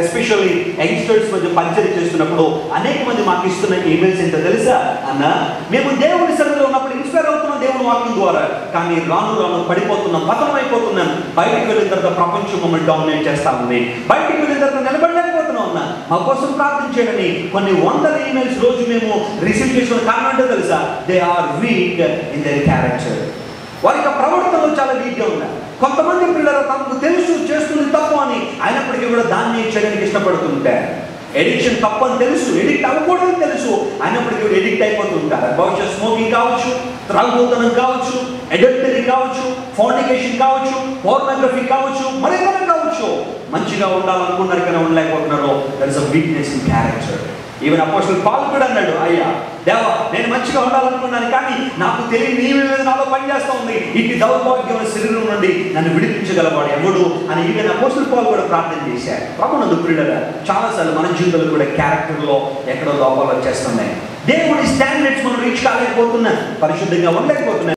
Especially youngsters మధ్య పరిచయం చేస్తున్నప్పుడు అనేక మంది మాకు ఇస్తున్న ఈమెయిల్స్ ఏంటో తెలుసా? అన్న, మేము దేవుని సన్నిధిలో ఉన్నప్పుడు ఇన్స్పైర్ అవుతున్నాం దేవుని వాక్యం ద్వారా, కానీ రాను రాను పడిపోతున్నాం, పతనం అయిపోతున్నాం. బయటికి వెళ్ళిన తర్వాత ప్రపంచం మమ్మల్ని డామినేట్ చేస్తా ఉంది. బయటికి వెళ్ళిన తర్వాత నిలబడలేకపోతున్నాం అన్న, మా కోసం ప్రార్థించేయని కొన్ని వందల ఈమెయిల్స్ రోజు మేము రిసీవ్ చేసిన కారణం ఏంటో తెలుసా? They are weak in their character. వారికి ప్రవర్తనలో చాలా వీక్గా ఉన్నారు. కొంతమంది పిల్లలు తమకు తెలుసు చేస్తుంది తప్పు అని, అయినప్పటికీ కూడా దాన్ని చేయడానికి ఇష్టపడుతుంటారు. ఎడిక్షన్ తప్పు అని తెలుసు, ఎడిక్ట్ అవ్వకూడదని తెలుసు, అయినప్పటికీ కూడా ఎడిక్ట్ అయిపోతుంటారు. బహుశా స్మోకింగ్ కావచ్చు, త్రాగుబోతనం కావచ్చు, అడల్టరీ కావచ్చు, ఫోర్నికేషన్ కావచ్చు, పోర్నోగ్రఫీ కావచ్చు, మరేమైనా కావచ్చు. మంచిగా ఉండాలనుకున్నారు కానీ ఉండలేకపోతున్నారు. That is a weakness in character. Even apostle Paul కూడా అన్నాడు, అయ్యా దేవా, నేను మంచిగా ఉండాలనుకున్నాను కానీ నాకు తెలియని నీ మీద నాలో పనిచేస్తూ ఉంది. ఇటు దౌర్భాగ్యమైన శరీరం నుండి నన్ను విడిపించగలవాడు ఎవడు అని ఈవెన్ అపోస్టల్ పౌలు కూడా ప్రార్థన చేశారు. ప్రభునందు ప్రియులారా, చాలాసార్లు మన జీవితంలో కూడా క్యారెక్టర్లో ఎక్కడో లోపాలు వచ్చేస్తున్నాయి. దేవుడి స్టాండర్డ్స్ మనం రీచ్ కాలేకపోతున్నాం, పరిశుద్ధంగా ఉండలేకపోతున్నాం.